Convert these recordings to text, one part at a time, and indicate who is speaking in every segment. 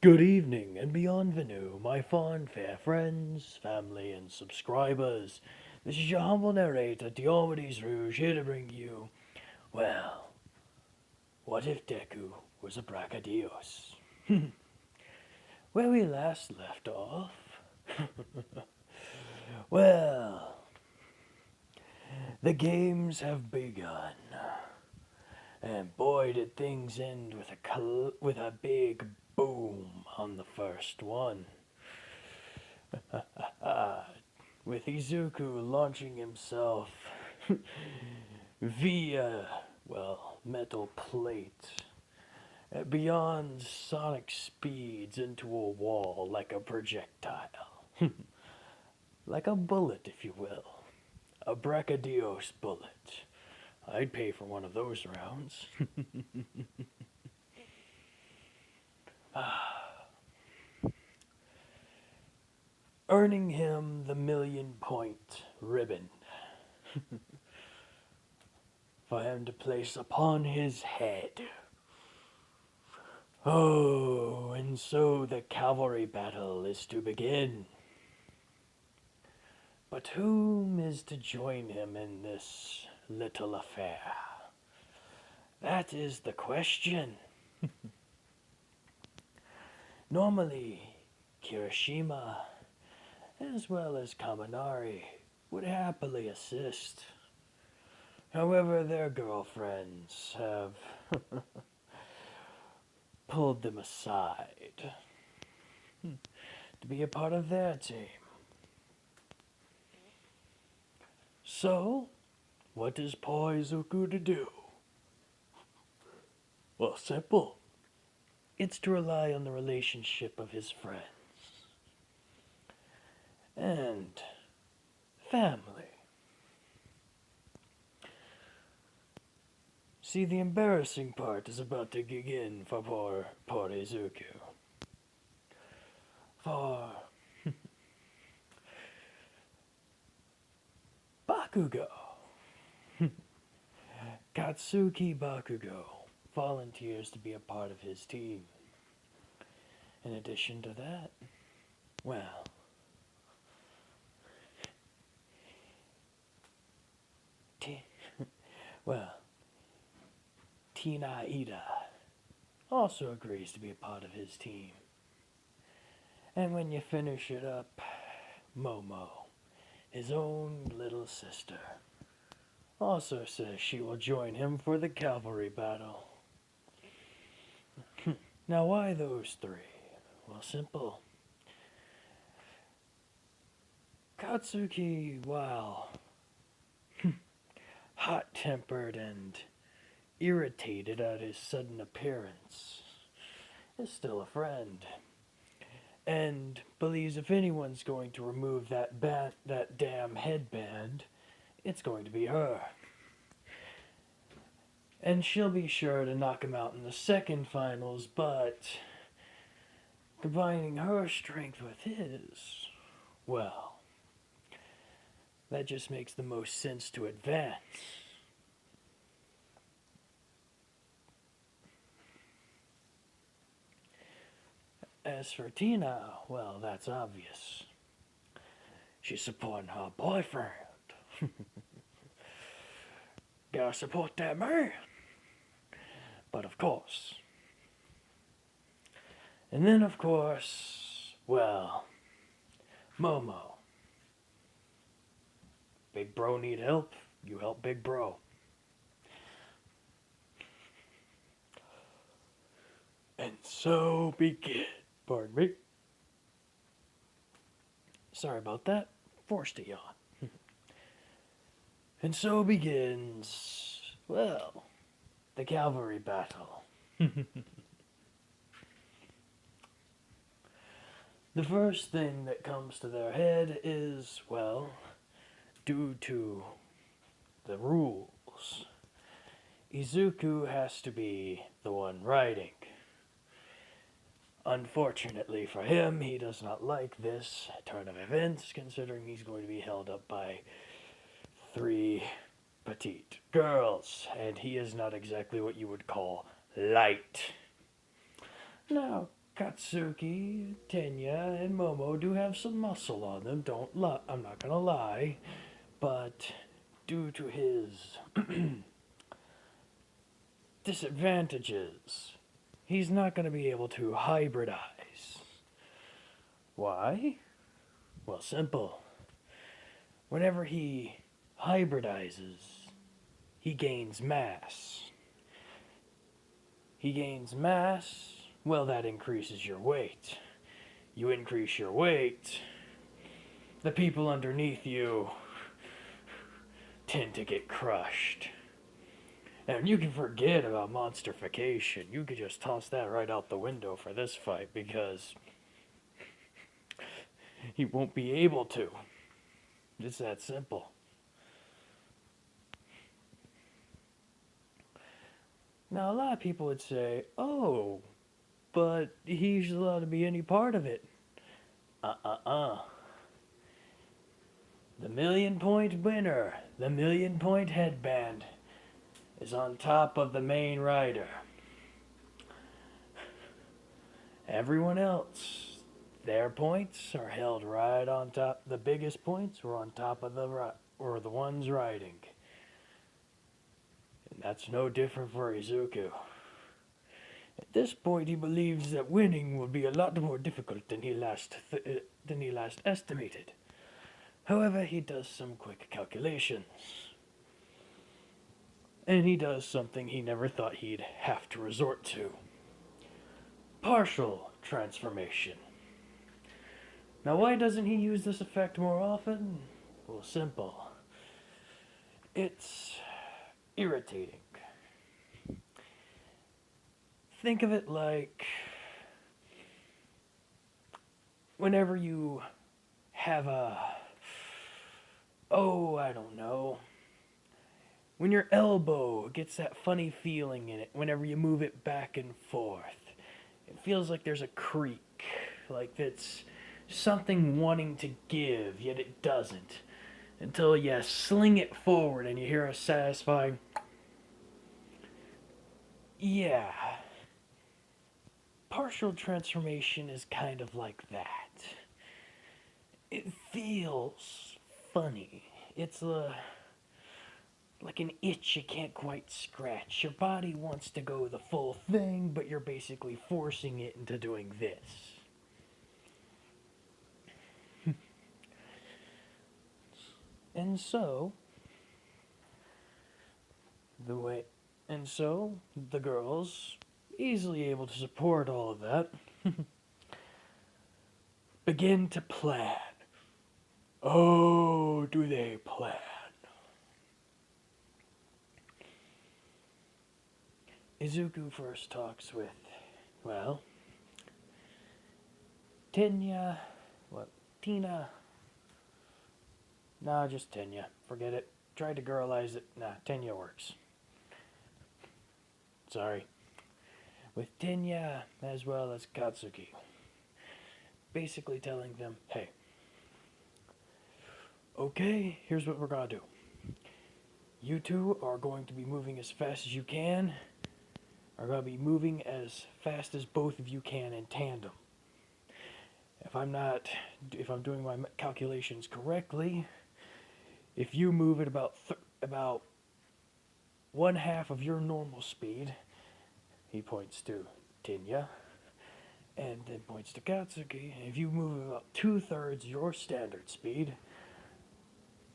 Speaker 1: Good evening and bienvenue, my fond fair friends, family, and subscribers. This is your humble narrator, Diomedes Rouge, here to bring you, well, what if Deku was a Brachidios? Where we last left off, well, the games have begun, and boy did things end with a big boom on the first one. With Izuku launching himself via, well, metal plate beyond sonic speeds into a wall like a projectile. Like a bullet, if you will. A Brachidios bullet. I'd pay for one of those rounds. Earning him the 1,000,000-point ribbon for him to place upon his head. Oh, and so the cavalry battle is to begin. But whom is to join him in this little affair? That is the question. Normally, Kirishima, as well as Kaminari, would happily assist. However, their girlfriends have pulled them aside to be a part of their team. So, what is poor Izuku to do? Well, simple. It's to rely on the relationship of his friends and family. See, the embarrassing part is about to begin for poor Izuku. For Bakugo. Katsuki Bakugo volunteers to be a part of his team. In addition to that, well, well, Tina Ida also agrees to be a part of his team. And when you finish it up, Momo, his own little sister, also says she will join him for the cavalry battle. Now, why those three? Well, simple. Katsuki, while hot-tempered and irritated at his sudden appearance, is still a friend, and believes if anyone's going to remove that damn headband, it's going to be her. And she'll be sure to knock him out in the second finals, but combining her strength with his, well, that just makes the most sense to advance. As for Tina, well, that's obvious. She's supporting her boyfriend. Gotta support that man. But of course. And then, of course, well, Momo. Big bro need help, you help big bro. And so begin. Pardon me. Sorry about that. Forced a yawn. And so begins, well, the cavalry battle. The first thing that comes to their head is, well, due to the rules, Izuku has to be the one riding. Unfortunately for him, he does not like this turn of events, considering he's going to be held up by three petite girls, and he is not exactly what you would call light. Now, Katsuki, Tenya, and Momo do have some muscle on them, I'm not gonna lie. But due to his disadvantages, he's not gonna be able to hybridize. Why? Well, simple. Whenever he hybridizes, he gains mass. He gains mass, well, that increases your weight. You increase your weight, the people underneath you tend to get crushed. And you can forget about monsterification. You could just toss that right out the window for this fight because he won't be able to. It's that simple. Now, a lot of people would say, oh, but he's allowed to be any part of it. The 1,000,000-point winner, the 1,000,000-point headband, is on top of the main rider. Everyone else, their points are held right on top. The biggest points were on top of the ones riding. And that's no different for Izuku. At this point, he believes that winning will be a lot more difficult than he last estimated. However, he does some quick calculations. And he does something he never thought he'd have to resort to. Partial transformation. Now, why doesn't he use this effect more often? Well, simple. It's irritating. Think of it like whenever you have I don't know. When your elbow gets that funny feeling in it whenever you move it back and forth. It feels like there's a creak, like it's something wanting to give, yet it doesn't. Until you sling it forward and you hear a satisfying, yeah. Partial transformation is kind of like that. It feels funny. It's like an itch you can't quite scratch. Your body wants to go the full thing, but you're basically forcing it into doing this. And so, the girls, easily able to support all of that, begin to plan. Oh, do they plan? Izuku first talks with, Tina. Nah, just Tenya. Forget it. Tried to girlize it. Nah, Tenya works. Sorry. With Tenya as well as Katsuki. Basically telling them, hey, okay, here's what we're gonna do. You two are going to be moving as fast as you can. Are going to be moving as fast as both of you can in tandem. If I'm doing my calculations correctly, if you move at about 1/2 of your normal speed, he points to Tenya, and then points to Katsuki. If you move about 2/3 your standard speed,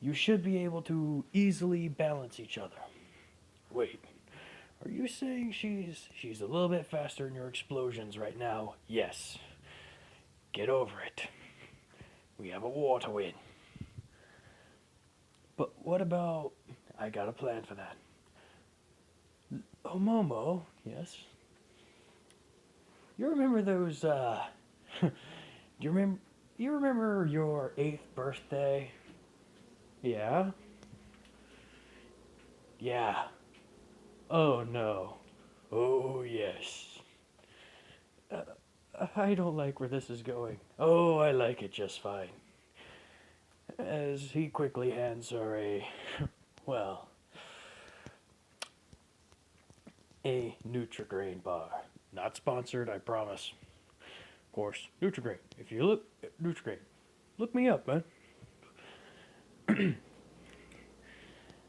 Speaker 1: you should be able to easily balance each other. Wait, are you saying she's a little bit faster in your explosions right now? Yes. Get over it. We have a war to win. But what about... I got a plan for that. Oh, Momo, yes? You remember those, do you remember your 8th birthday? Yeah? Yeah. Oh, no. Oh, yes. I don't like where this is going. Oh, I like it just fine. As he quickly hands her a Nutrigrain bar. Not sponsored, I promise. course, Nutrigrain. If you look at Nutrigrain, look me up, man.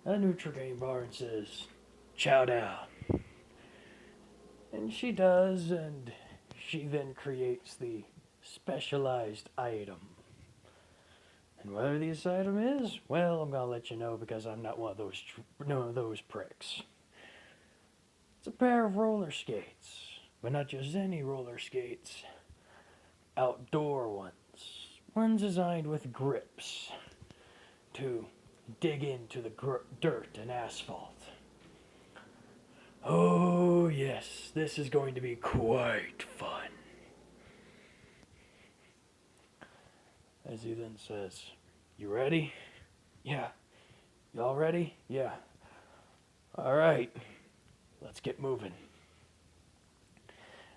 Speaker 1: A Nutrigrain bar and says, chow down. And she does, and she then creates the specialized item. And whether this item is, well, I'm gonna let you know because I'm not one of those pricks. It's a pair of roller skates, but not just any roller skates. Outdoor ones. Ones designed with grips to dig into the dirt and asphalt. Oh, yes, this is going to be quite fun. As he then says, you ready? Yeah. Y'all ready? Yeah. All right, let's get moving.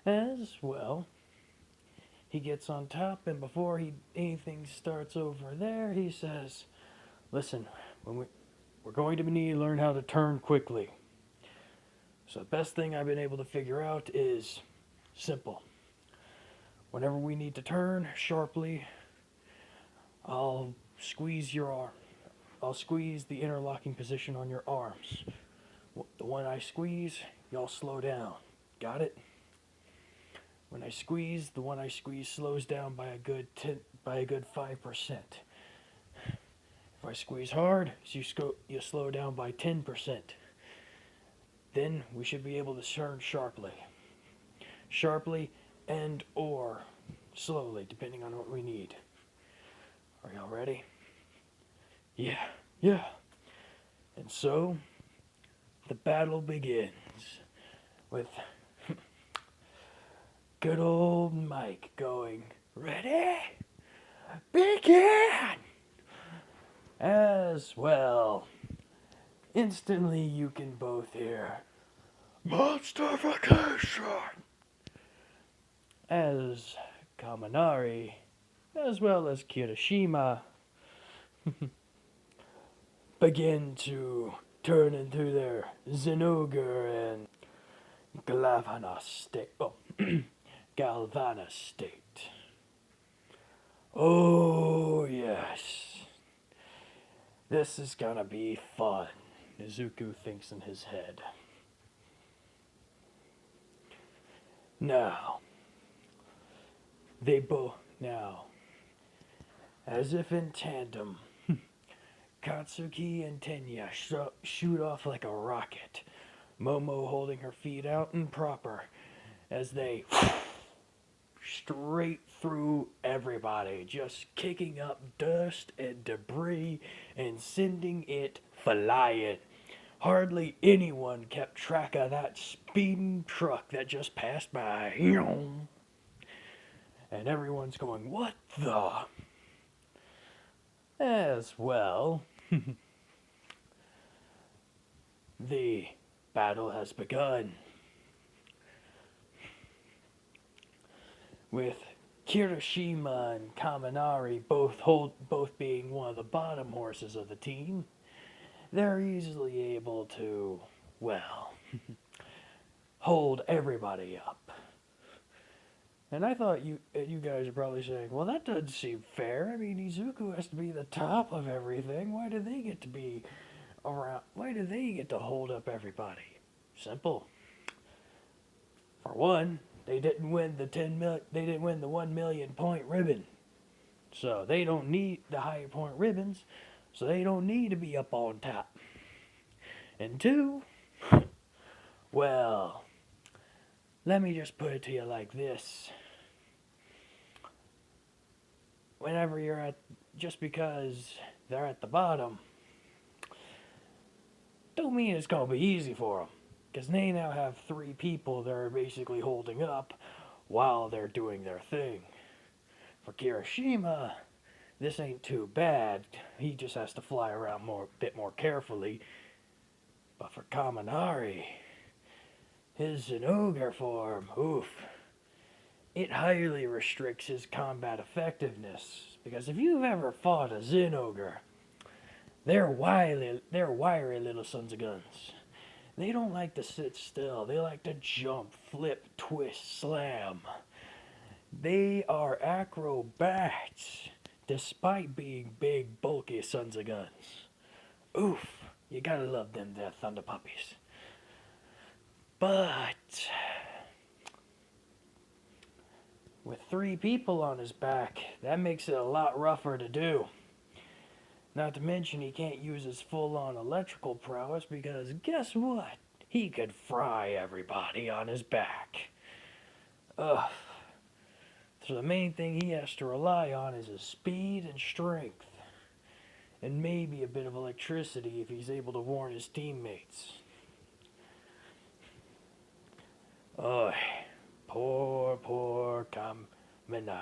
Speaker 1: As well, he gets on top, and before anything starts over there, he says, listen, we're going to need to learn how to turn quickly. So the best thing I've been able to figure out is simple. Whenever we need to turn sharply, I'll squeeze your arm. I'll squeeze the interlocking position on your arms. The one I squeeze, y'all slow down. Got it? When I squeeze, the one I squeeze slows down by a good 5%. If I squeeze hard, you slow down by 10%. Then we should be able to turn sharply. Sharply and or slowly, depending on what we need. Are y'all ready? Yeah. And so, the battle begins with good old Mike going, ready? Begin! As well, instantly you can both hear Monsterfication! As Kaminari, as well as Kirishima, begin to turn into their Zenogre and Galvana state. Oh, yes. This is gonna be fun, Izuku thinks in his head. Now, as if in tandem, Katsuki and Tenya shoot off like a rocket, Momo holding her feet out and proper, as they straight through everybody, just kicking up dust and debris and sending it flying. Hardly anyone kept track of that speeding truck that just passed by. And everyone's going, what the? As well, the battle has begun. With Kirishima and Kaminari both being one of the bottom horses of the team, they're easily able to, well, hold everybody up. And I thought you guys are probably saying, well, that doesn't seem fair. I mean, Izuku has to be the top of everything. Why do they get to be around? Why do they get to hold up everybody? Simple. For one, they didn't win the 1 million point ribbon. So they don't need the higher point ribbons, so they don't need to be up on top. And two, well, let me just put it to you like this. Whenever just because they're at the bottom, don't mean it's going to be easy for them. Because they now have 3 people that are basically holding up while they're doing their thing. For Kirishima, this ain't too bad. He just has to fly around a bit more carefully. But for Kaminari, his Zenogre form, oof, it highly restricts his combat effectiveness. Because if you've ever fought a Zenogre, they're wiry little sons of guns. They don't like to sit still. They like to jump, flip, twist, slam. They are acrobats, despite being big, bulky sons of guns. Oof, you gotta love them there thunder puppies. But with 3 people on his back, that makes it a lot rougher to do. Not to mention he can't use his full-on electrical prowess because guess what? He could fry everybody on his back. Ugh. So the main thing he has to rely on is his speed and strength. And maybe a bit of electricity if he's able to warn his teammates. Oh, poor Kaminari.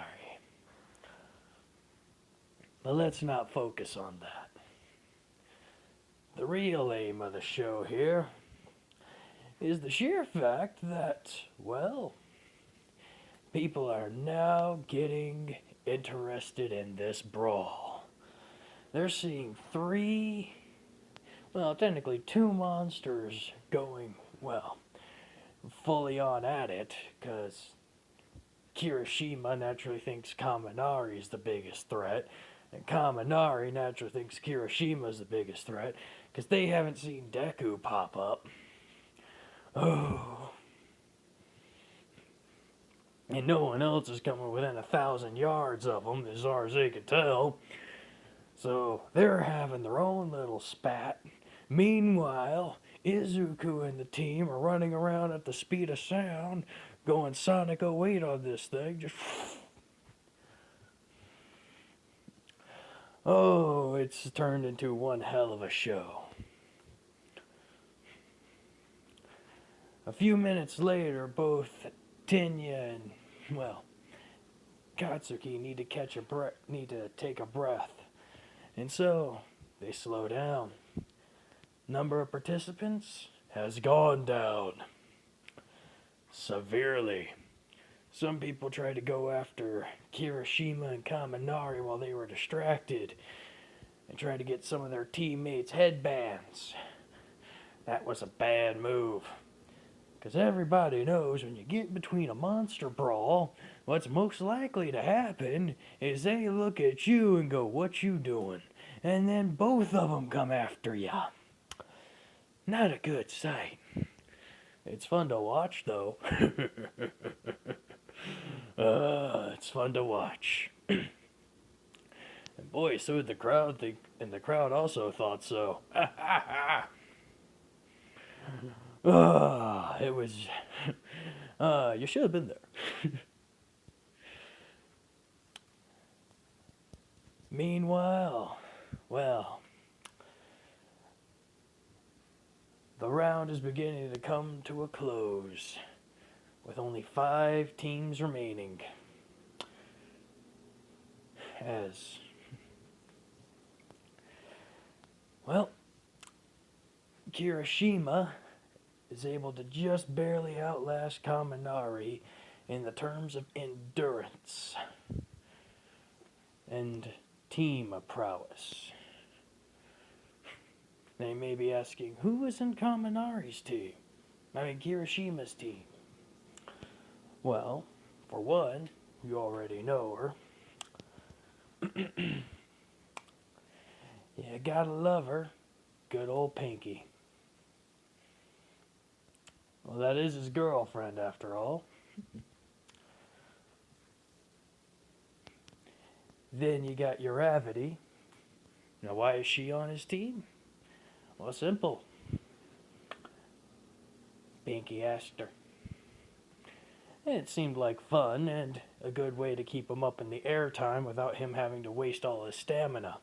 Speaker 1: But let's not focus on that. The real aim of the show here is the sheer fact that, well, people are now getting interested in this brawl. They're seeing 3, well, technically 2 monsters going, well, fully on at it, because Kirishima naturally thinks Kaminari is the biggest threat, and Kaminari naturally thinks Kirishima is the biggest threat, because they haven't seen Deku pop up. Oh. And no one else is coming within 1,000 yards of them, as far as they can tell. So they're having their own little spat. Meanwhile, Izuku and the team are running around at the speed of sound, going Sonic 08 on this thing. Just oh, it's turned into one hell of a show. A few minutes later, both Tenya and, well, Katsuki need to take a breath. And so, they slow down. Number of participants has gone down severely. Some people tried to go after Kirishima and Kaminari while they were distracted and tried to get some of their teammates' headbands. That was a bad move. Because everybody knows when you get between a monster brawl, what's most likely to happen is they look at you and go, "What you doing?" And then both of them come after ya. Not a good sight. It's fun to watch, though. It's fun to watch. And boy, so did the crowd think, and the crowd also thought so. It was. You should have been there. Meanwhile, well, the round is beginning to come to a close, with only 5 teams remaining. As, well, Kirishima is able to just barely outlast Kaminari in the terms of endurance and team prowess. They may be asking, who was in Kaminari's team? I mean, Kirishima's team. Well, for one, you already know her. You gotta love her. Good old Pinky. Well, that is his girlfriend, after all. Then you got Uravity. Now, why is she on his team? Well, simple. Pinky asked her. And it seemed like fun and a good way to keep him up in the air time without him having to waste all his stamina.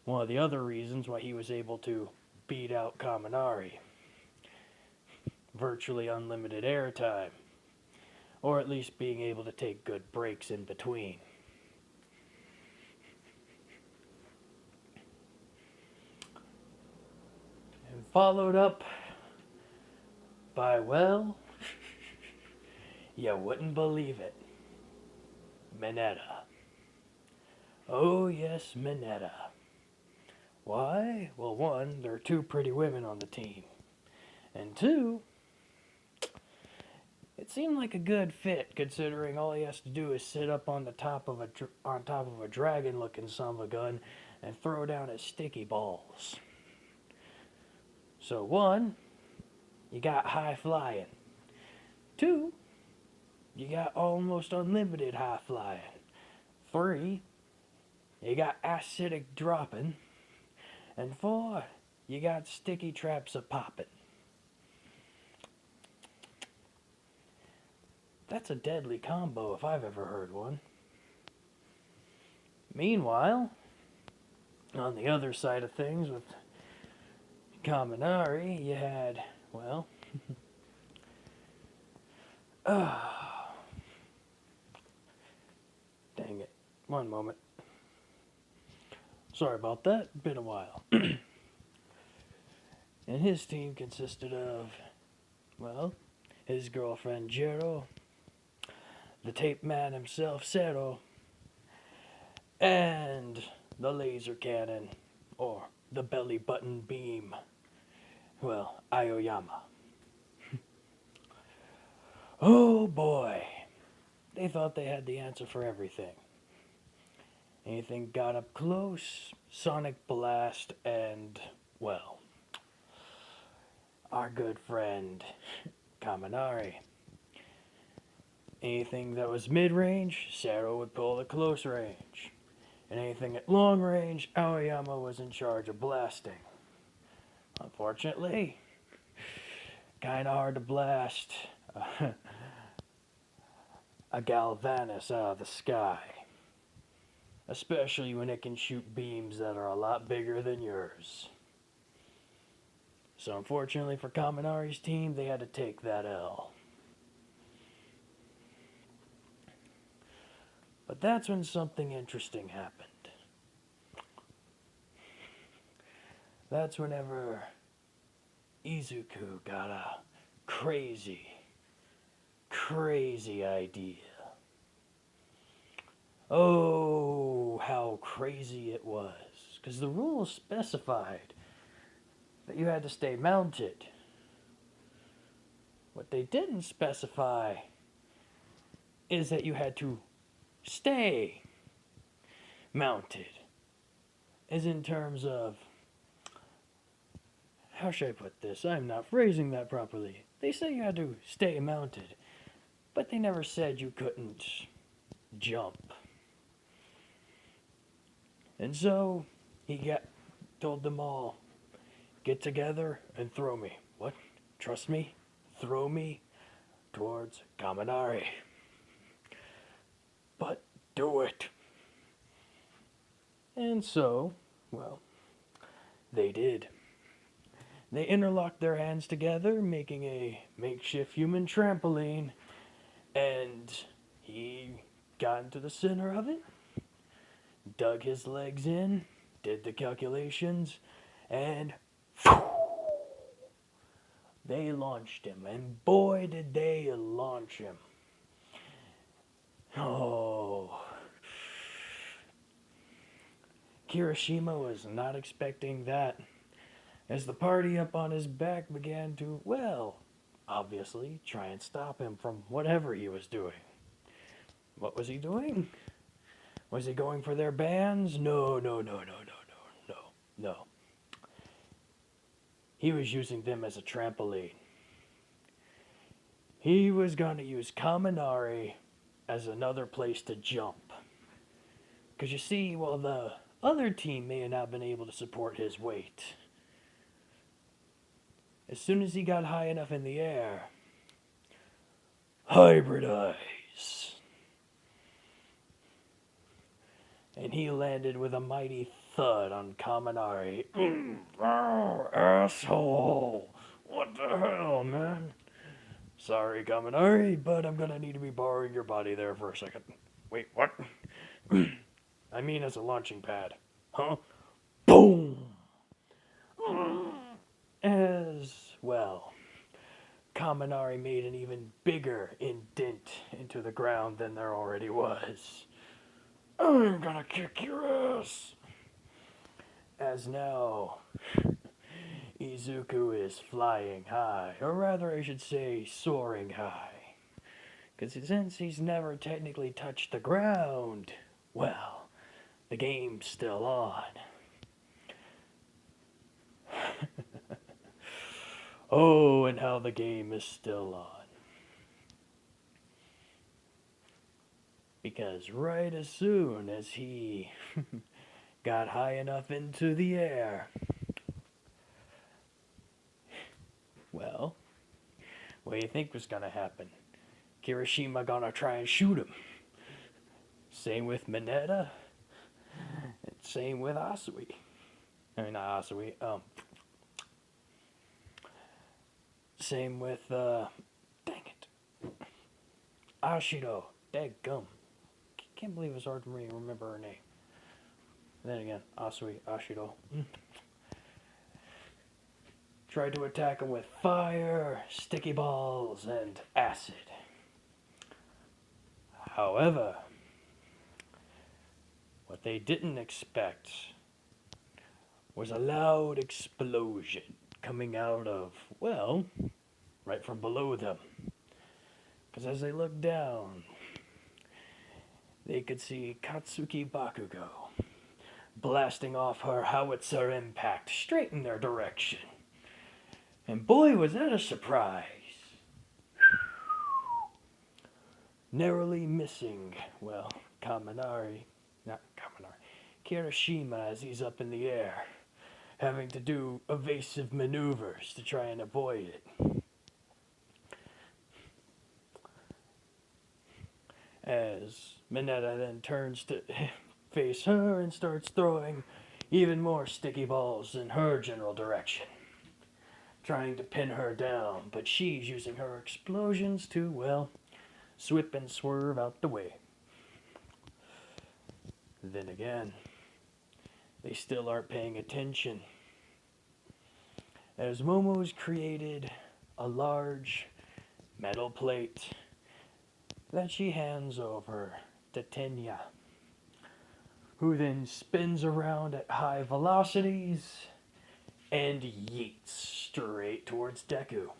Speaker 1: One of the other reasons why he was able to beat out Kaminari. Virtually unlimited air time. Or at least being able to take good breaks in between. And followed up by, well, you wouldn't believe it. Mineta. Oh yes, Mineta. Why? Well, one, there are 2 pretty women on the team. And 2, It seemed like a good fit, considering all he has to do is sit up on the top of a dragon-looking son of a gun and throw down his sticky balls. So 1, you got high flying. 2, you got almost unlimited high flying. 3, you got acidic dropping. And 4, you got sticky traps a popping. That's a deadly combo if I've ever heard one. Meanwhile, on the other side of things with Kaminari, you had, well, dang it. One moment. Sorry about that. Been a while. And his team consisted of, well, his girlfriend Jero, the tape man himself, Sero, and the laser cannon, or the belly button beam, well, Aoyama. Oh boy, they thought they had the answer for everything. Anything got up close, sonic blast, and, well, our good friend Kaminari. Anything that was mid-range, Sero would pull the close range. And anything at long range, Aoyama was in charge of blasting. Unfortunately, kinda hard to blast a Galvanus out of the sky. Especially when it can shoot beams that are a lot bigger than yours. So unfortunately for Kaminari's team, they had to take that L. But that's when something interesting happened. That's whenever Izuku got a crazy idea. Oh, how crazy it was. Because the rules specified that you had to stay mounted. What they didn't specify is that you had to stay mounted. As in terms of, how should I put this? I'm not phrasing that properly. They say you had to stay mounted, but they never said you couldn't jump. And so he told them all, get together and throw me. What? Trust me? Throw me towards Kaminari. But do it. And so, well, they did. They interlocked their hands together, making a makeshift human trampoline, and he got into the center of it, dug his legs in, did the calculations, and they launched him. And boy, did they launch him. Oh. Kirishima was not expecting that, as the party up on his back began to, well, obviously try and stop him from whatever he was doing. What was he doing? Was he going for their bands? No. He was using them as a trampoline. He was going to use Kaminari as another place to jump. Because you see, while the other team may have not been able to support his weight, as soon as he got high enough in the air, hybridize. And he landed with a mighty thud on Kaminari. Oh, asshole! What the hell, man? Sorry, Kaminari, but I'm gonna need to be borrowing your body there for a second. Wait, what? I mean as a launching pad. Huh? Boom! As well, Kaminari made an even bigger indent into the ground than there already was. I'm gonna kick your ass! As now, Izuku is flying high, or rather I should say soaring high. Because since he's never technically touched the ground, well, the game's still on. Oh, and how the game is still on. Because right as soon as he got high enough into the air, well, what do you think was gonna happen? Kirishima gonna try and shoot him. Same with Mineta. Same with Asui. I mean, not Asui. Same with, dang it. Ashido. Daggum. Can't believe it's hard for me to remember her name. And then again, Asui, Ashido. Tried to attack him with fire, sticky balls, and acid. However, what they didn't expect was a loud explosion coming out of, well, right from below them. Because as they looked down, they could see Katsuki Bakugo blasting off her howitzer impact straight in their direction. And boy, was that a surprise. Narrowly missing, well, Kirishima as he's up in the air, having to do evasive maneuvers to try and avoid it. As Mineta then turns to face her and starts throwing even more sticky balls in her general direction, trying to pin her down, but she's using her explosions to, well, swip and swerve out the way. Then again, they still aren't paying attention, as Momo's created a large metal plate that she hands over to Tenya, who then spins around at high velocities and yeets straight towards Deku.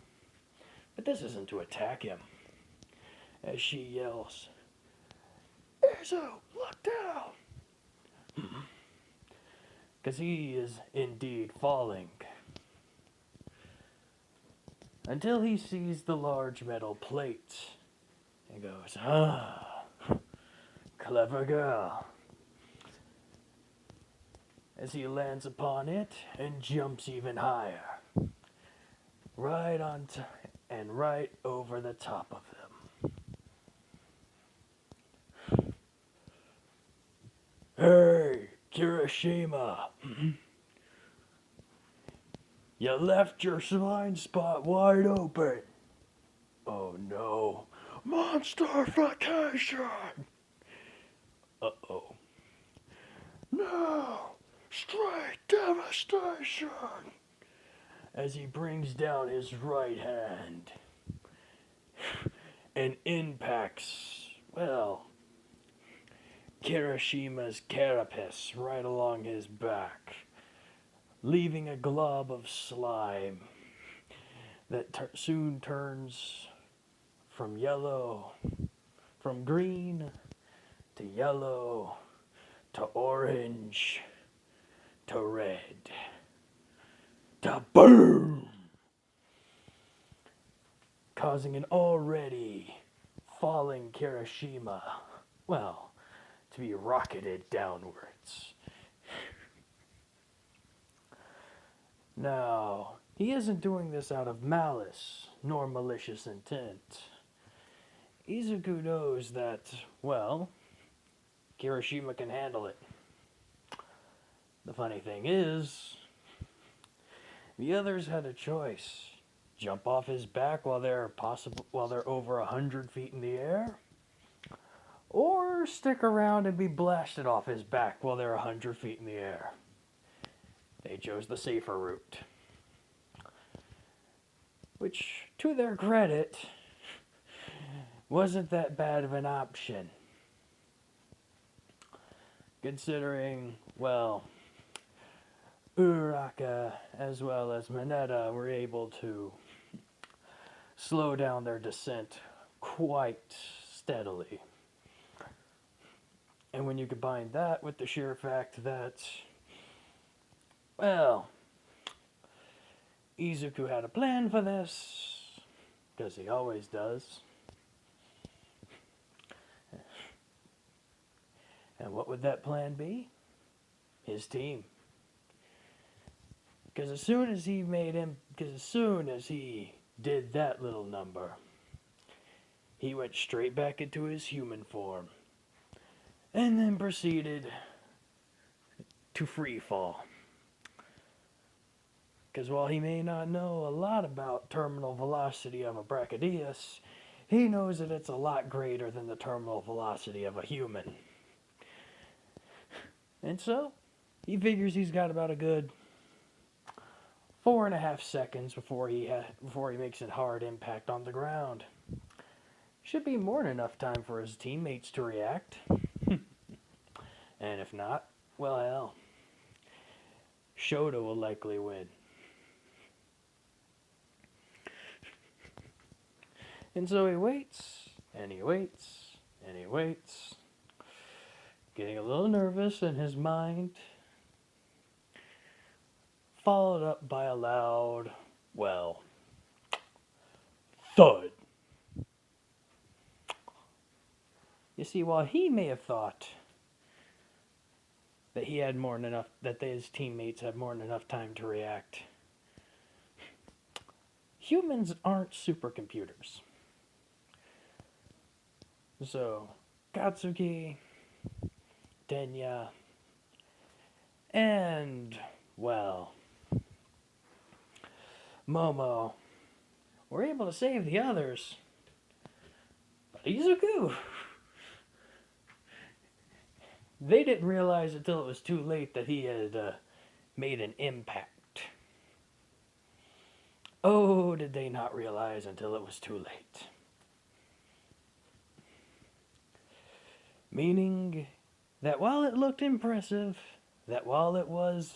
Speaker 1: But this isn't to attack him, as she yells, "Izu, look down!" Because he is indeed falling. Until he sees the large metal plate and goes, "Ah, clever girl." As he lands upon it and jumps even higher, right on and right over the top of them. "Hey, Kirishima, you left your blind spot wide open." "Oh no, monster vacation." "Uh-oh." "No, straight devastation." As he brings down his right hand and impacts, well, Kirishima's carapace right along his back, leaving a glob of slime that soon turns from green to yellow to orange to red to boom, causing an already falling Kirishima, well, to be rocketed downwards. Now, he isn't doing this out of malice nor malicious intent. Izuku knows that, well, Kirishima can handle it. The funny thing is, the others had a choice. Jump off his back while they're over 100 feet in the air, or stick around and be blasted off his back while they're 100 feet in the air. They chose the safer route, which, to their credit, wasn't that bad of an option, considering, well, Uraka as well as Mineta were able to slow down their descent quite steadily. And when you combine that with the sheer fact that, well, Izuku had a plan for this, because he always does. And what would that plan be? His team. Because as soon as he did that little number, he went straight back into his human form. And then proceeded to free fall. Because while he may not know a lot about terminal velocity of a Brachidios, he knows that it's a lot greater than the terminal velocity of a human. And so, he figures he's got about a good 4.5 seconds before he makes a hard impact on the ground. Should be more than enough time for his teammates to react. And if not, well, hell, Shoto will likely win. And so he waits, and he waits, and he waits, getting a little nervous in his mind, followed up by a loud, well, thud. You see, while he may have thought that he had more than enough, that his teammates had more than enough time to react, humans aren't supercomputers. So, Katsuki, Denya, and, well, Momo were able to save the others. But Izuku, they didn't realize until it was too late that he had made an impact. Oh, did they not realize until it was too late. Meaning that while it looked impressive, that while it was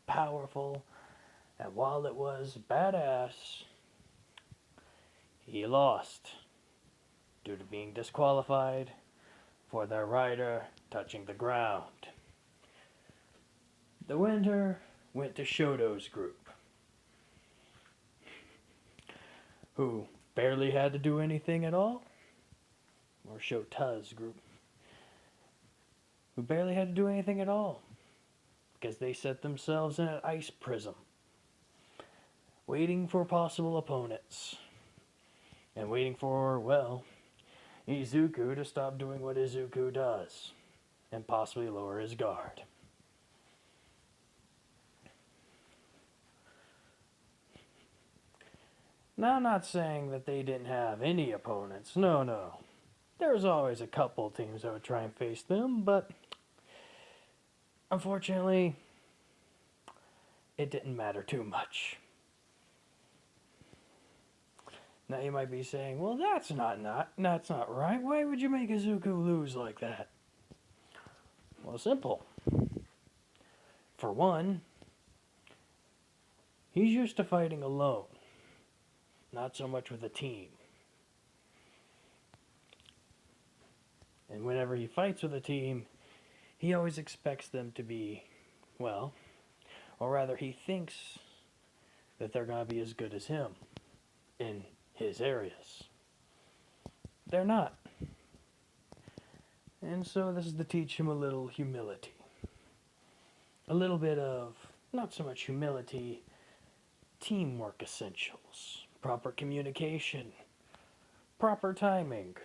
Speaker 1: powerful, and while it was badass, he lost due to being disqualified for their rider touching the ground. The winner went to Shoto's group, who barely had to do anything at all, or Shota's group, who barely had to do anything at all, because they set themselves in an ice prism, waiting for possible opponents, and waiting for, well, Izuku to stop doing what Izuku does, and possibly lower his guard. Now, I'm not saying that they didn't have any opponents, no. There's always a couple teams that would try and face them, but unfortunately, it didn't matter too much. Now you might be saying, well, that's not right. Why would you make Izuku lose like that? Well, simple. For one, he's used to fighting alone, not so much with a team. And whenever he fights with a team, he always expects them to be, well, or rather he thinks that they're going to be as good as him in his areas. They're not. And so this is to teach him a little humility. A little bit of, not so much humility, teamwork essentials, proper communication, proper timing,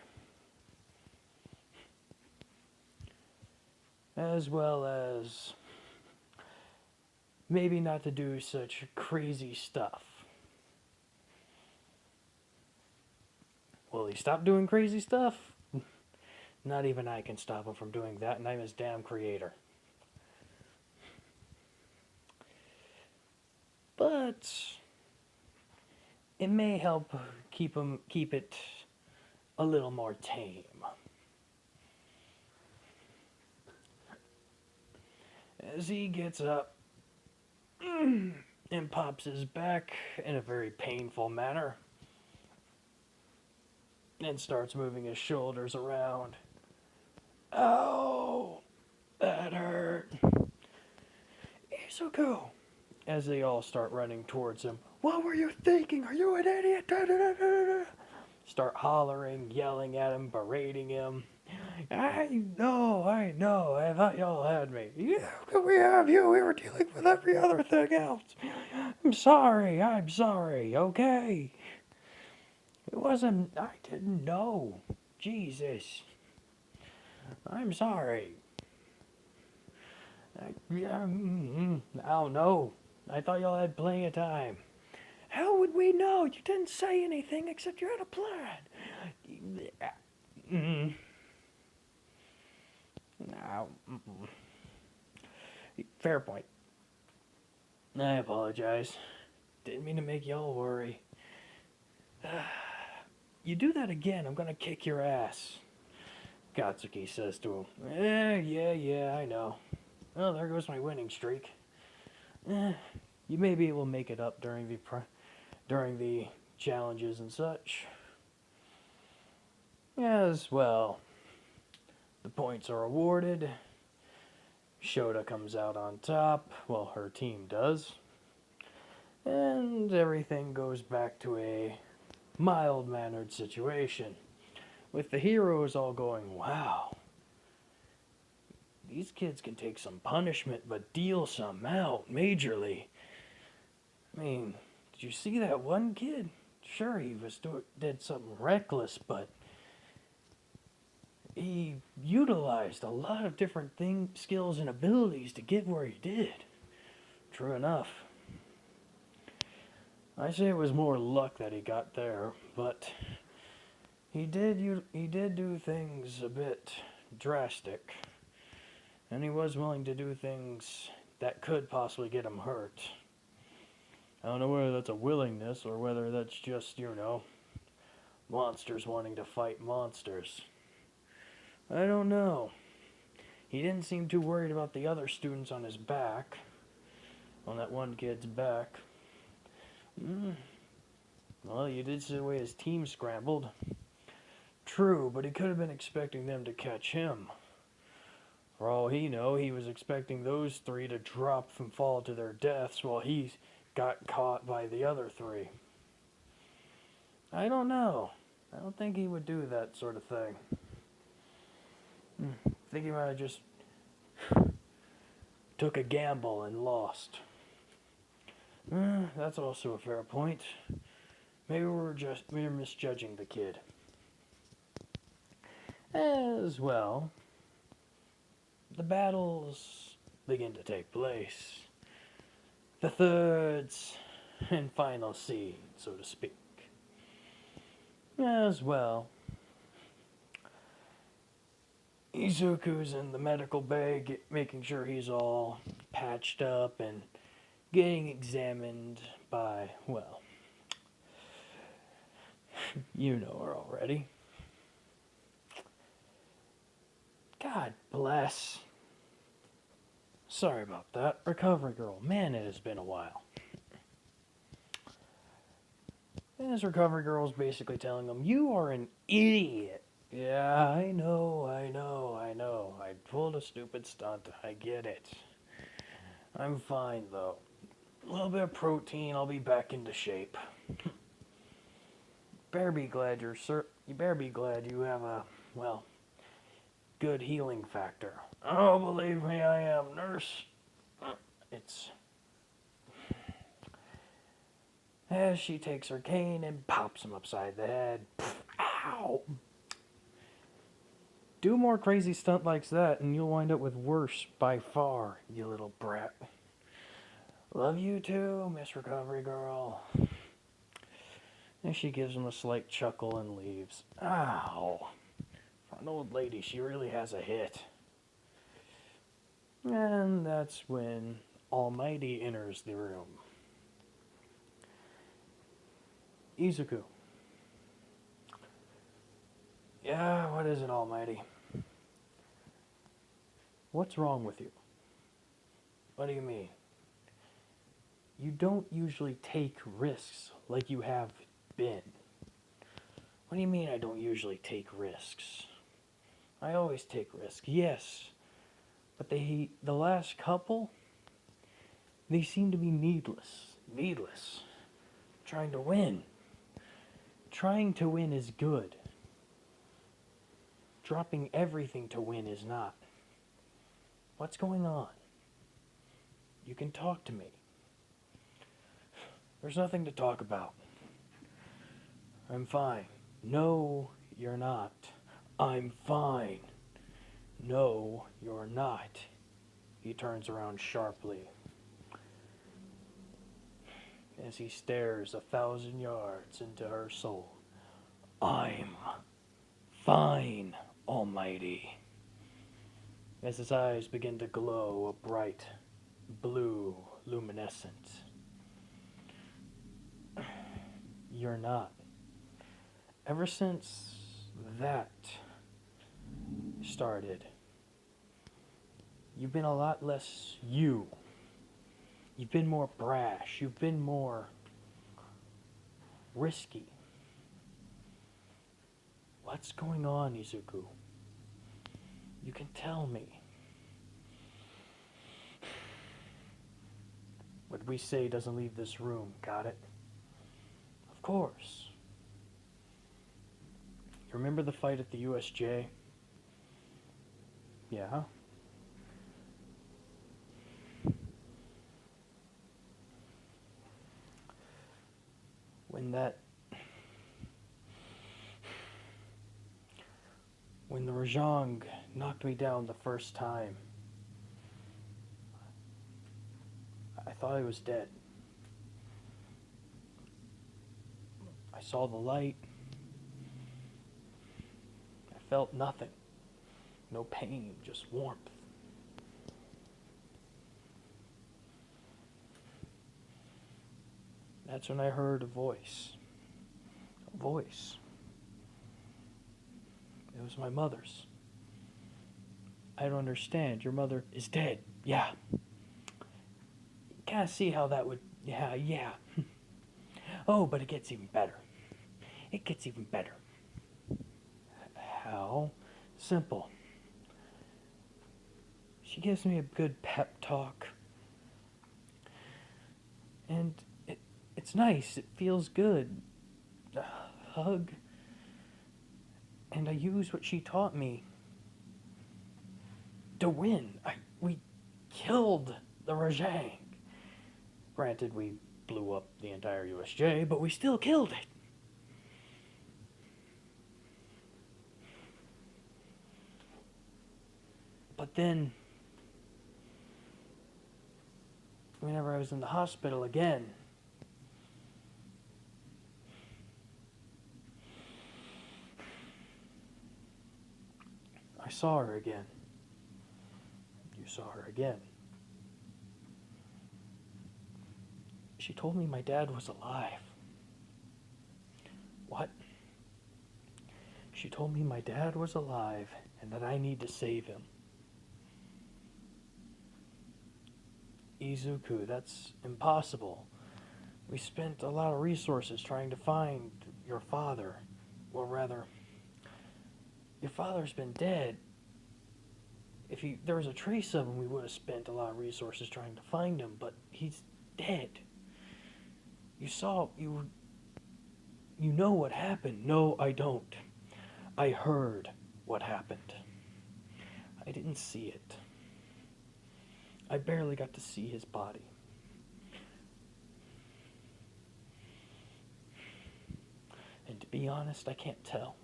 Speaker 1: as well as maybe not to do such crazy stuff. Will he stop doing crazy stuff? Not even I can stop him from doing that, and I'm his damn creator. But it may help keep it a little more tame. As he gets up and pops his back in a very painful manner, and starts moving his shoulders around. Ow! That hurt. Izuku! As they all start running towards him. What were you thinking? Are you an idiot? Da, da, da, da, da. Start hollering, yelling at him, berating him. I know. I thought y'all had me. Yeah, we have you. We were dealing with every other thing else. I'm sorry, okay? It wasn't, I didn't know. Jesus. I'm sorry. I don't know. I thought y'all had plenty of time. How would we know? You didn't say anything except you had a plan. No. Fair point. I apologize. Didn't mean to make y'all worry. You do that again, I'm gonna kick your ass. Katsuki says to him. Yeah, I know. Well, there goes my winning streak. You may be able to make it up during the challenges and such. As well, the points are awarded. Shota comes out on top. Well, her team does. And everything goes back to a mild-mannered situation. With the heroes all going, wow, these kids can take some punishment but deal some out majorly. I mean, did you see that one kid? Sure, he did something reckless, but he utilized a lot of different skills and abilities to get where he did. True enough. I say it was more luck that he got there, but he did do things a bit drastic, and he was willing to do things that could possibly get him hurt. I don't know whether that's a willingness or whether that's just, monsters wanting to fight monsters. I don't know. He didn't seem too worried about the other students on his back, on that one kid's back. Well, you did see the way his team scrambled. True, but he could have been expecting them to catch him. For all he know, he was expecting those three to drop and fall to their deaths while he got caught by the other three. I don't know. I don't think he would do that sort of thing. I think he might have just took a gamble and lost. That's also a fair point. Maybe we're misjudging the kid. As well, the battles begin to take place. The third and final scene, so to speak. As well, Izuku's in the medical bay, making sure he's all patched up and getting examined by, well, you know her already. God bless. Sorry about that. Recovery girl. Man, it has been a while. And this recovery girl is basically telling him, you are an idiot. Yeah, I know. I pulled a stupid stunt. I get it. I'm fine, though. A little bit of protein, I'll be back into shape. You better be glad you have a, well, good healing factor. Oh, believe me, I am, nurse. As she takes her cane and pops him upside the head. Ow! Do a more crazy stunt like that and you'll wind up with worse by far, you little brat. Love you too, Miss Recovery Girl. And she gives him a slight chuckle and leaves. Ow! For an old lady, she really has a hit. And that's when Almighty enters the room. Izuku. Yeah, what is it, Almighty? What's wrong with you? What do you mean? You don't usually take risks like you have been. What do you mean I don't usually take risks? I always take risks, yes. But the last couple, they seem to be needless. Needless. Trying to win. Trying to win is good. Dropping everything to win is not. What's going on? You can talk to me. There's nothing to talk about. I'm fine. No, you're not. I'm fine. No, you're not. He turns around sharply as he stares 1,000 yards into her soul. I'm fine, Almighty. As his eyes begin to glow a bright blue luminescence. You're not. Ever since that started, you've been a lot less you. You've been more brash. You've been more risky. What's going on, Izuku? You can tell me. What we say doesn't leave this room, got it? Of course. You remember the fight at the USJ? Yeah? When the Rajang knocked me down the first time, I thought I was dead. I saw the light. I felt nothing. No pain, just warmth. That's when I heard a voice. A voice. It was my mother's. I don't understand. Your mother is dead. Yeah. You kind of see how that would... Yeah. Oh, but it gets even better. It gets even better. How? Simple. She gives me a good pep talk. And it's nice. It feels good. A hug. And I use what she taught me to win. We killed the Rajang. Granted, we blew up the entire USJ, but we still killed it. But then, whenever I was in the hospital again, I saw her again. You saw her again. She told me my dad was alive. What? She told me my dad was alive and that I need to save him. Izuku, that's impossible. We spent a lot of resources trying to find your father. Or rather, your father's been dead. If there was a trace of him, we would have spent a lot of resources trying to find him, but he's dead. You know what happened. No, I don't. I heard what happened. I didn't see it. I barely got to see his body. And to be honest, I can't tell.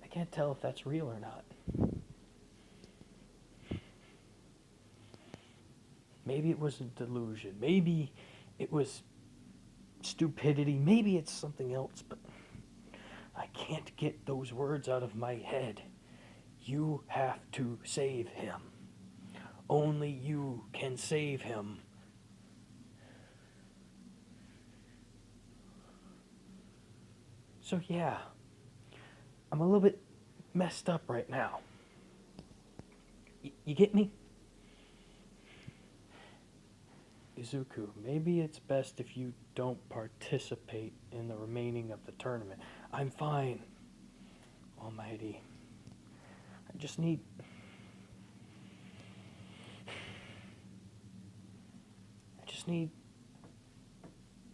Speaker 1: I can't tell if that's real or not. Maybe it was a delusion. Maybe it was stupidity. Maybe it's something else, but I can't get those words out of my head. You have to save him. Only you can save him. So yeah, I'm a little bit messed up right now. You get me? Izuku, maybe it's best if you don't participate in the remaining of the tournament. I'm fine, Almighty. I just need...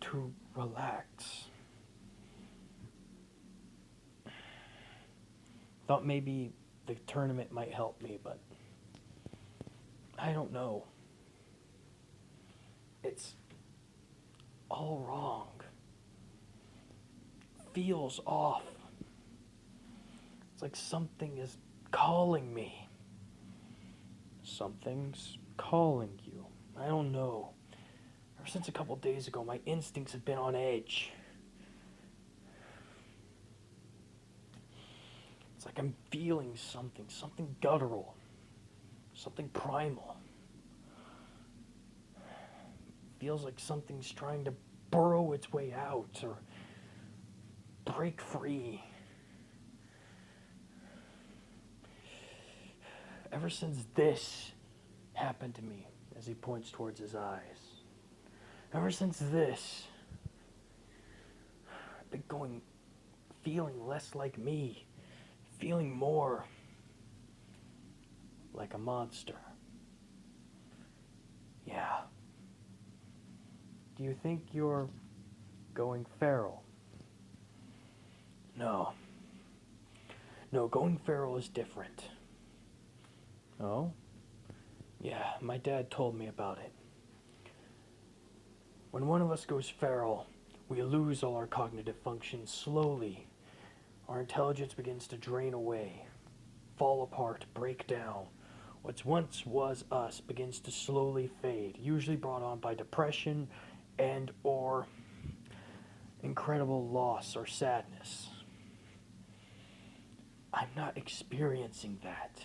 Speaker 1: to relax. Thought maybe the tournament might help me, but I don't know. It's all wrong. Feels off. It's like something is calling me. Something's calling you. I don't know. Ever since a couple days ago, my instincts have been on edge. It's like I'm feeling something guttural, something primal. Feels like something's trying to burrow its way out or break free. Ever since this happened to me, as he points towards his eyes, ever since this, I've been feeling less like me, feeling more like a monster. Yeah. Do you think you're going feral? No. No, going feral is different. Oh? Yeah, my dad told me about it. When one of us goes feral, we lose all our cognitive functions slowly. Our intelligence begins to drain away, fall apart, break down. What once was us begins to slowly fade, usually brought on by depression and or incredible loss or sadness. I'm not experiencing that.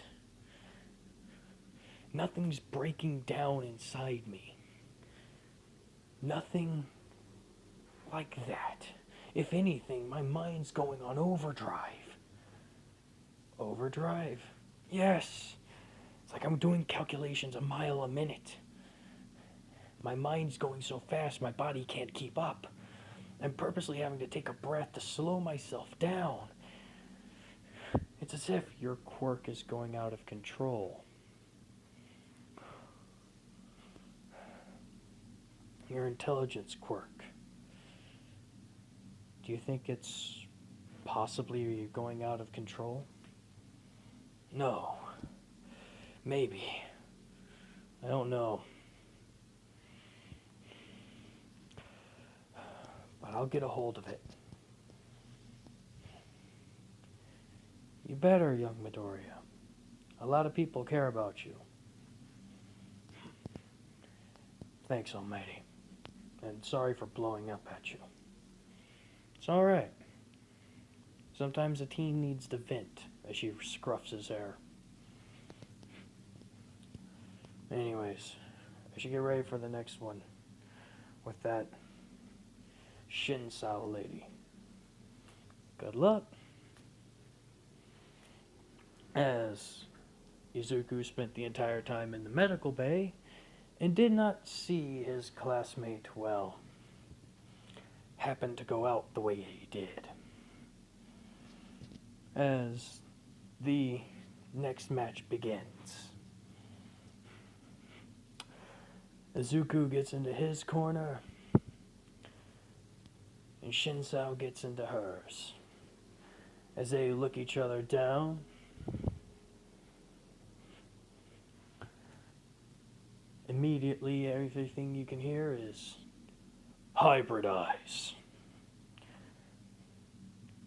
Speaker 1: Nothing's breaking down inside me. Nothing like that. If anything, my mind's going on overdrive. Overdrive? Yes. It's like I'm doing calculations a mile a minute. My mind's going so fast, my body can't keep up. I'm purposely having to take a breath to slow myself down. It's as if your quirk is going out of control. Your intelligence quirk. Do you think it's possibly going out of control? No. Maybe. I don't know. But I'll get a hold of it. You better, young Midoriya. A lot of people care about you. Thanks, Almighty. And sorry for blowing up at you. It's alright. Sometimes a teen needs to vent as she scruffs his hair. Anyways, I should get ready for the next one with that Shinsao lady. Good luck. As Izuku spent the entire time in the medical bay and did not see his classmate, well, happen to go out the way he did. As the next match begins, Izuku gets into his corner, and Shinsao gets into hers. As they look each other down, immediately everything you can hear is hybridize.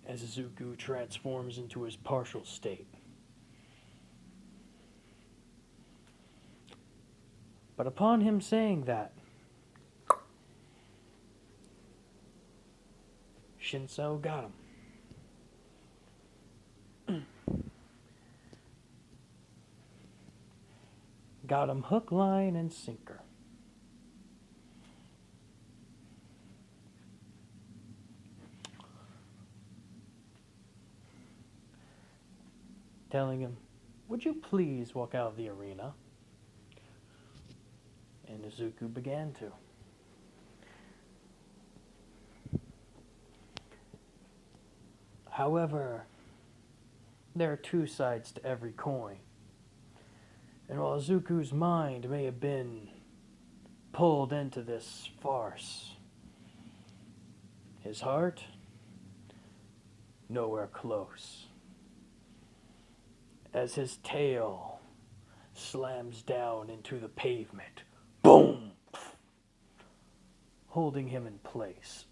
Speaker 1: As Izuku transforms into his partial state. But upon him saying that, Shinsao got him. Got him hook, line, and sinker. Telling him, would you please walk out of the arena? And Izuku began to. However, there are two sides to every coin. And while Izuku's mind may have been pulled into this farce, his heart, nowhere close. As his tail slams down into the pavement, boom, holding him in place.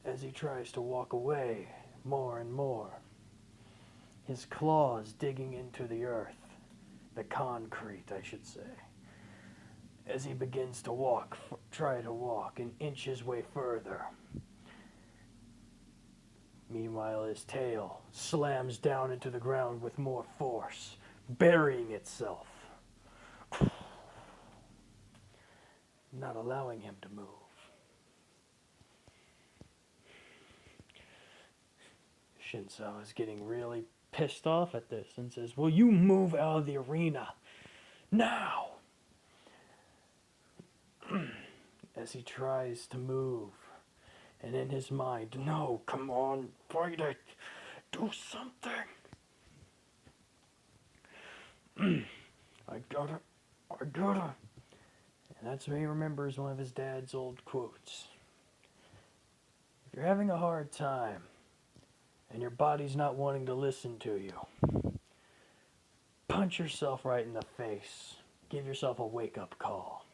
Speaker 1: As he tries to walk away more and more, his claws digging into the earth, the concrete, I should say. As he begins to walk, try to walk and inch his way further. Meanwhile, his tail slams down into the ground with more force, burying itself, not allowing him to move. Shinsao is getting really pissed off at this and says, "Will you move out of the arena now?" As he tries to move, and in his mind, "No, come on, fight it, do something. I gotta. And that's what he remembers, one of his dad's old quotes. If you're having a hard time, and your body's not wanting to listen to you, punch yourself right in the face. Give yourself a wake-up call.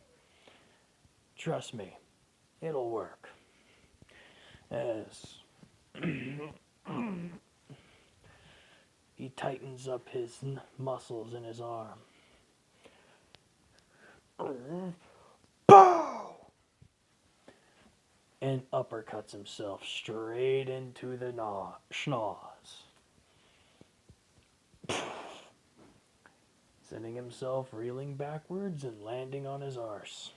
Speaker 1: Trust me, it'll work." As he tightens up his muscles in his arm. Bow! And uppercuts himself straight into the schnoz. Sending himself reeling backwards and landing on his arse.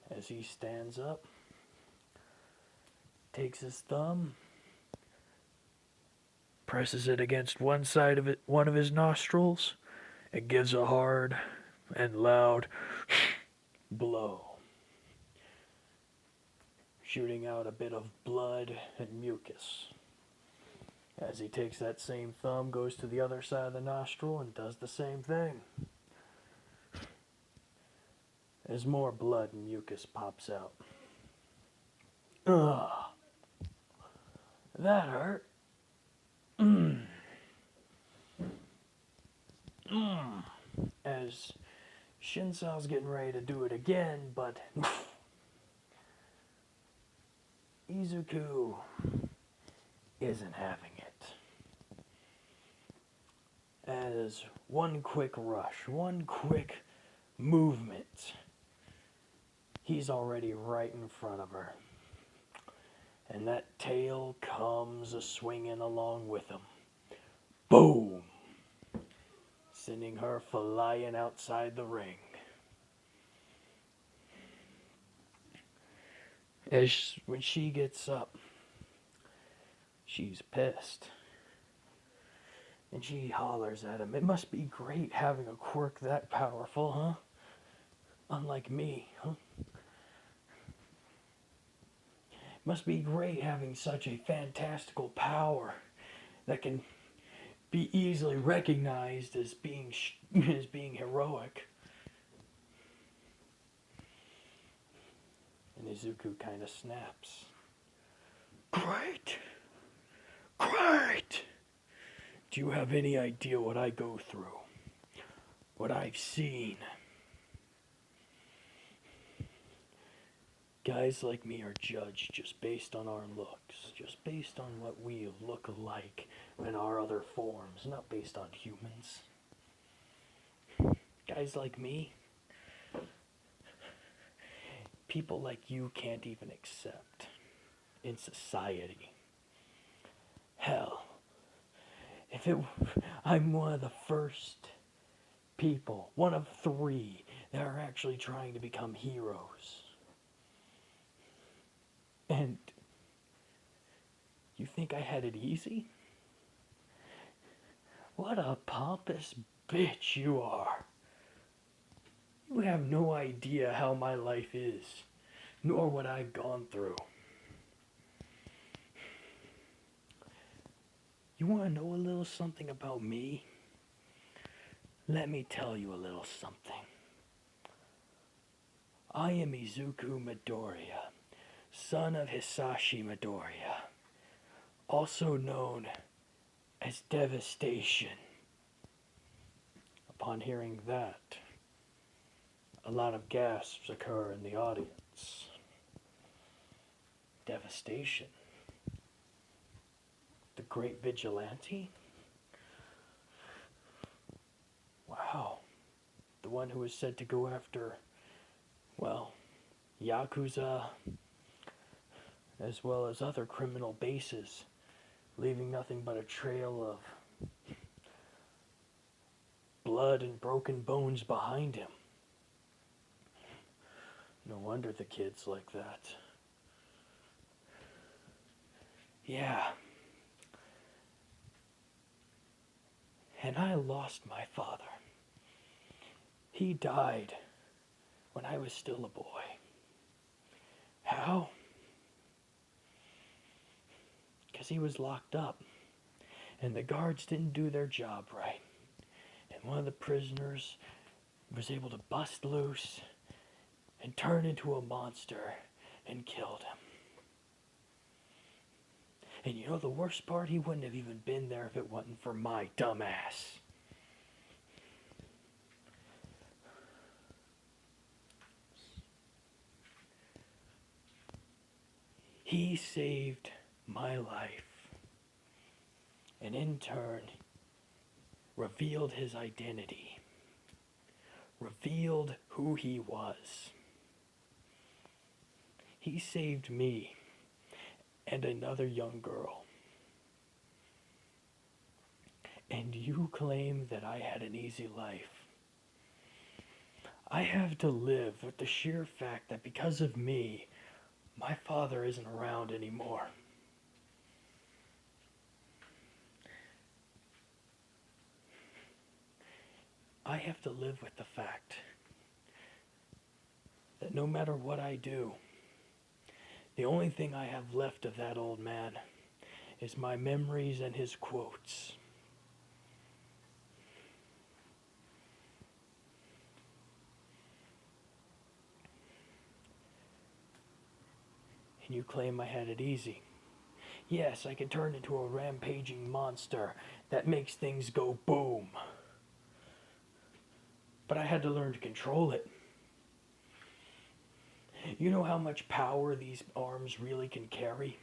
Speaker 1: As he stands up, takes his thumb, presses it against one side of one of his nostrils, and gives a hard and loud blow, shooting out a bit of blood and mucus. As he takes that same thumb, goes to the other side of the nostril, and does the same thing. As more blood and mucus pops out. Ugh. That hurt. As Shinsao's getting ready to do it again, but Izuku isn't having it. As one quick rush, one quick movement, he's already right in front of her. And that tail comes a-swinging along with him. Boom! Sending her flying outside the ring. When she gets up, she's pissed. And she hollers at him, "It must be great having a quirk that powerful, huh? Unlike me, huh? Must be great having such a fantastical power that can be easily recognized as being heroic." And Izuku kind of snaps. Great! Do you have any idea what I go through? What I've seen? Guys like me are judged just based on our looks, just based on what we look like in our other forms, not based on humans. Guys like me, people like you can't even accept in society. Hell, I'm one of the first people, one of 3 that are actually trying to become heroes. And you think I had it easy? What a pompous bitch you are. You have no idea how my life is. nor what I've gone through. You want to know a little something about me? Let me tell you a little something. I am Izuku Midoriya, son of Hisashi Midoriya, also known as Devastation. Upon hearing that, a lot of gasps occur in the audience. Devastation? The great vigilante? Wow. The one who was said to go after, well, Yakuza, as well as other criminal bases, leaving nothing but a trail of blood and broken bones behind him. No wonder the kid's like that. Yeah. And I lost my father. He died when I was still a boy. How? Because he was locked up, and the guards didn't do their job right. And one of the prisoners was able to bust loose and turn into a monster and killed him. And you know the worst part? He wouldn't have even been there if it wasn't for my dumb ass. He saved my life, and in turn revealed his identity, revealed who he was. He saved me and another young girl. And you claim that I had an easy life. I have to live with the sheer fact that because of me, my father isn't around anymore. I have to live with the fact that no matter what I do, the only thing I have left of that old man is my memories and his quotes. And you claim I had it easy. Yes, I could turn into a rampaging monster that makes things go boom. But I had to learn to control it. You know how much power these arms really can carry?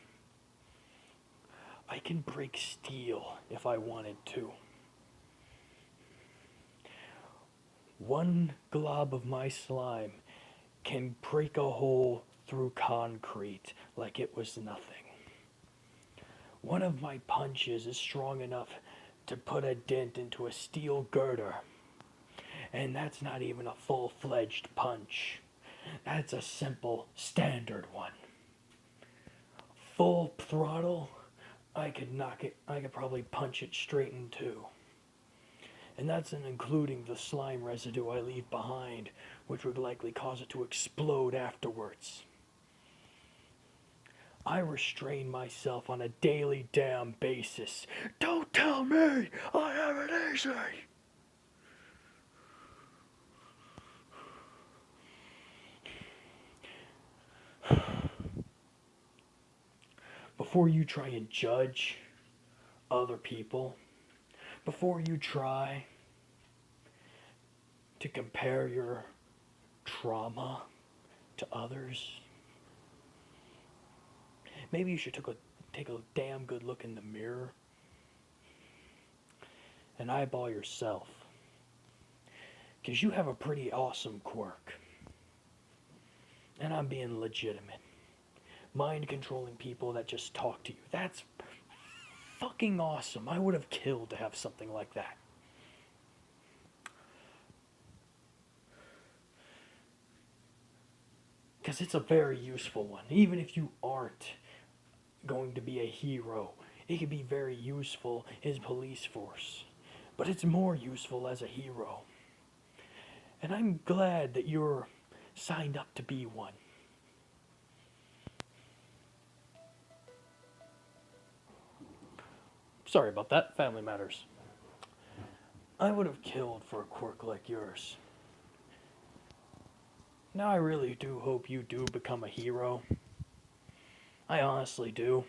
Speaker 1: I can break steel if I wanted to. One glob of my slime can break a hole through concrete like it was nothing. One of my punches is strong enough to put a dent into a steel girder. And that's not even a full-fledged punch. That's a simple, standard one. Full throttle, I could probably punch it straight in two. And that's including the slime residue I leave behind, which would likely cause it to explode afterwards. I restrain myself on a daily damn basis. Don't tell me I have it easy! Before you try and judge other people, before you try to compare your trauma to others, maybe you should take a damn good look in the mirror and eyeball yourself. Because you have a pretty awesome quirk. And I'm being legitimate. Mind controlling people that just talk to you. That's fucking awesome. I would have killed to have something like that. Because it's a very useful one. Even if you aren't going to be a hero, it can be very useful in police force. But it's more useful as a hero. And I'm glad that you're signed up to be one. Sorry about that, family matters. I would have killed for a quirk like yours. Now I really do hope you do become a hero. I honestly do.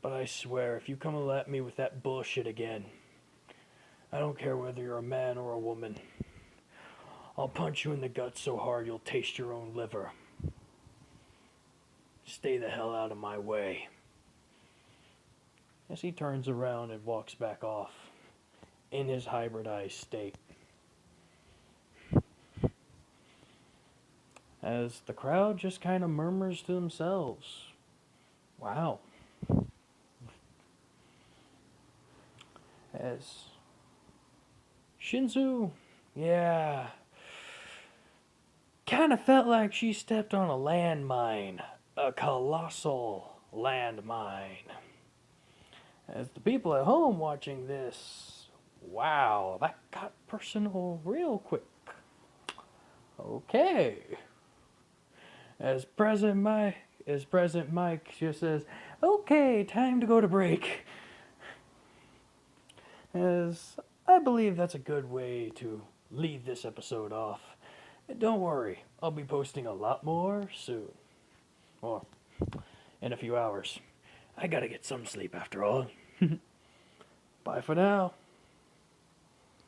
Speaker 1: But I swear, if you come at me with that bullshit again, I don't care whether you're a man or a woman, I'll punch you in the gut so hard you'll taste your own liver. Stay the hell out of my way. As he turns around and walks back off, in his hybridized state. As the crowd just kind of murmurs to themselves, wow. As Shinzu, yeah, kind of felt like she stepped on a landmine, a colossal landmine. As the people at home watching this, wow, that got personal real quick. Okay. As President Mike just says, okay, time to go to break. As I believe that's a good way to leave this episode off. And don't worry, I'll be posting a lot more soon. Or in a few hours. I gotta get some sleep after all. Bye for now.